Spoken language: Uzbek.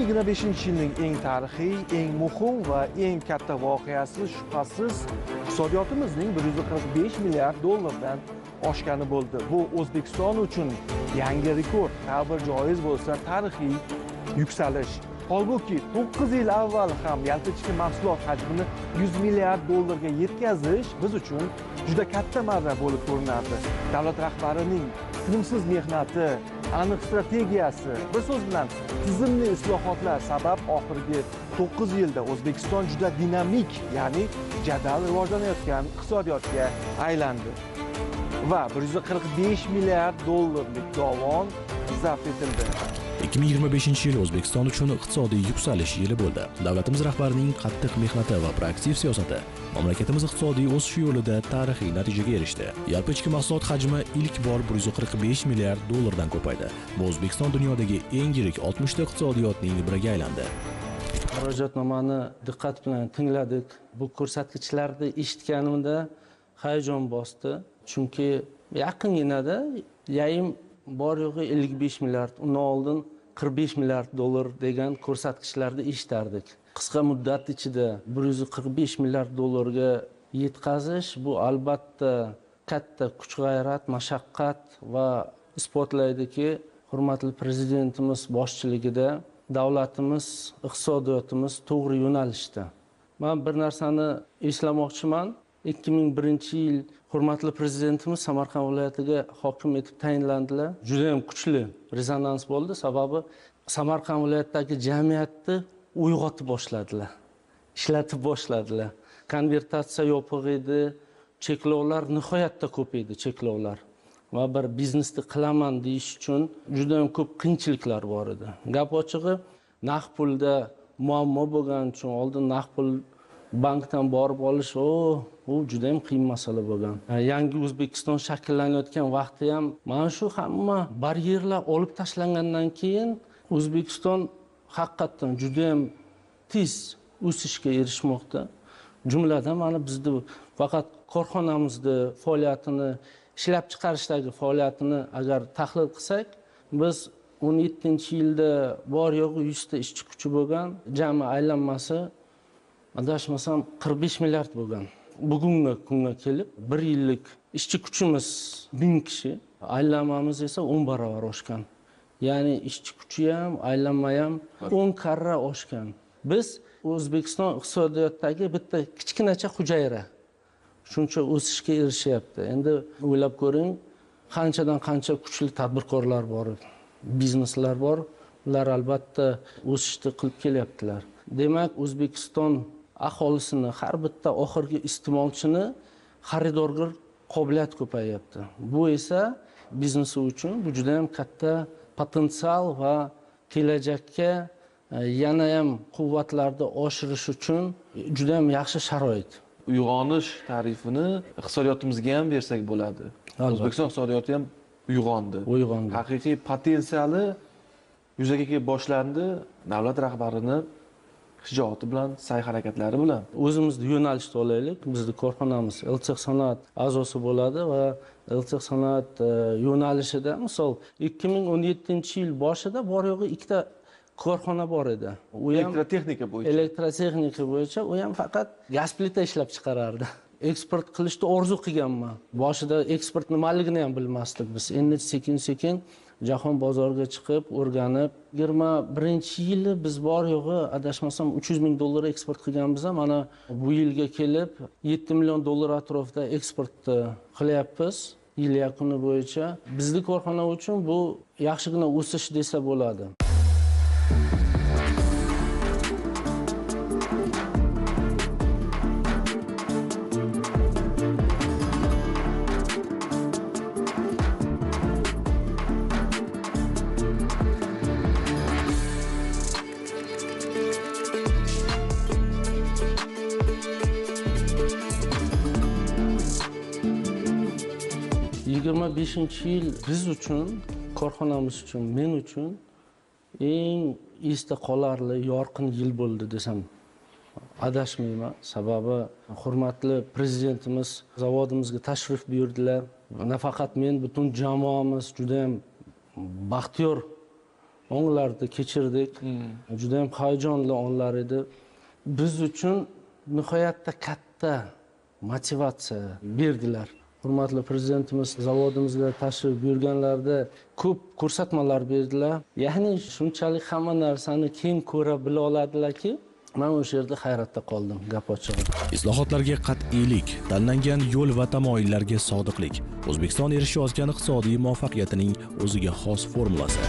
2025-yilning eng tarixiy, eng muhim va eng katta voqeasi shubhasiz iqtisodiyotimizning 145 milliard dollardan oshgani bo'ldi. Bu O'zbekiston uchun yangi rekord, ta'bir joiz bo'lsa, tarixiy yuksalish. Holbuki 9 yil avval ham yalpi ichki mahsulot hajmini 100 milliard dollarga yetkazish biz uchun juda katta marra bo'lib ko'rinardi. Davlat rahbarining tinimsiz mehnati, aniq strategiyasi, bir so'z bilan tizimli islohotlar sabab oxirgi 9 yilda O'zbekiston juda dinamik, ya'ni jadal rivojlanayotgan iqtisodiyotga aylandi. Va 145 milliard dollarlik dovon zabt etildi. 2025-yil O'zbekiston uchun iqtisodiy yuksalish yili bo'ldi. Davlatimiz rahbarining qattiq mehnati va proaktiv siyosati mamlakatimiz iqtisodiy o'sishi yo'lida tarixiy natijaga erishdi. Yalpi ichki mahsulot hajmi ilk bor 145 milliard dollardan ko'paydi. Bu O'zbekiston dunyodagi eng yirik 60 ta iqtisodiyotning biriga aylandi. Murojaatnomani diqqat bilan tingladik. Bu ko'rsatkichlarni eshitganimda hayajon bosdi. Chunki yaqinginada yayim bor yo'g'i 55 milliard, undan oldin 45 milliard dollar degan ko'rsatkichlarni eshitardik. Qisqa muddat ichida 145 milliard dollarga yetkazish bu albatta katta kuch-g'ayrat, mashaqqat va isbotlaydiki, hurmatli prezidentimiz boshchiligida davlatimiz, iqtisodiyotimiz to'g'ri yo'nalishda. Men bir narsani eslamoqchiman. 2001-yil hurmatli prezidentimiz Samarqand viloyatiga hokim etib tayinlandilar. Juda ham kuchli rezonans bo'ldi, sababi Samarqand viloyatidagi jamiyatni uyg'otib boshladilar. Ishlatib boshladilar. Konvertatsiya yopiq edi, cheklovlar nihoyatda ko'p edi, cheklovlar. Va bir biznesni qilaman deyish uchun juda ham ko'p qiyinchiliklar bor edi. Gap ochig'i, naqd pulda muammo bo'lgani uchun oldin naqd pul bankdan borib olish, bu juda ham qiyin masala bo'lgan. Yangi O'zbekiston shakllanayotgan vaqtda ham mana shu hamma baryerlar olib tashlangandan keyin O'zbekiston haqiqatan juda ham tez o'sishga erishmoqda. Jumladan mana bizda faqat korxonamizda faoliyatini, ishlab chiqarishdagi faoliyatini agar tahlil qilsak, biz 17-yilda bor yo'g'i 100 ta ishchi kuchi bo'lgan, jami aylanmasi adashmasam 45 milliard bo'lgan. Bugungi kunga kelib 1 yillik ishchi kuchimiz 1000 kishi, aylanmamiz esa 10 barobar oshgan. Ya'ni ishchi kuchi ham, aylanma ham 10 karra oshgan. Biz O'zbekiston iqtisodiyotdagi bitta kichkinacha hujayra shuncha o'sishga erishyapti. Endi o'ylab ko'ring, qanchadan qancha kuchli tadbirkorlar bor, bizneslar bor. Ular albatta o'sishni qilib kelyaptilar. Demak, O'zbekiston aholisini, har bitta oxirgi iste'molchini xaridorga qobiliyat ko'payapti. Bu esa biznesi uchun bu juda ham katta potensial va kelajakka yana ham quvvatlarni oshirish uchun juda ham yaxshi sharoit. Uyg'onish ta'rifini iqtisodiyotimizga ham bersak bo'ladi. O'zbekiston iqtisodiyoti ham uyg'ondi. Haqiqiy potensiali yuzaga kelib boshlandi. Davlat rahbarini shijoati bilan, sa'y-harakatlari bilan. O'zimizni yo'nalishda olaylik. Bizning korxonamiz Elchex sanoat a'zosi bo'ladi va Elchex sanoat yo'nalishida, misol 2017-yil boshida bor yo'g'i 2 ta korxona bor edi. U ham elektrotexnika bo'yicha, u ham faqat gaz plita ishlab chiqarardi. Eksport qilishni orzu qilganman. Boshida eksport nimaligini ham bilmasdik biz. Endi sekin-sekin jahon bozoriga chiqib, o'rganib, 21-yili biz bor yo'g'i adashmasam 300 ming dollar eksport qilganmiz, mana bu yilga kelib 7 million dollar atrofida eksportni qilyapmiz. Yil yakuni bo'yicha bizning korxona uchun bu yaxshigina o'sish desa bo'ladi. Yil biz uchun, korxonamiz uchun, men uchun eng esda qolarli, yorqin yil bo'ldi desam adashmayman. Sababi hurmatli prezidentimiz zavodimizga tashrif buyurdilar. Nafaqat men, butun jamoamiz juda ham baxtiyor onlarni kechirdik. Juda ham hayajonli onlar edi. Biz uchun nihoyatda katta motivatsiya berdilar. Hurmatli prezidentimiz zavodimizga tashrif buyurganlarida ko'p ko'rsatmalar berdilar. Ya'ni shunchalik hamma narsani keng ko'ra bila oladilarki, men o'sha yerda hayratda qoldim, gap ochig'i. Islohotlarga qat'iylik, tanlangan yo'l va tamoyillarga sodiqlik. O'zbekiston erishayotgan iqtisodiy muvaffaqiyatining o'ziga xos formulasi.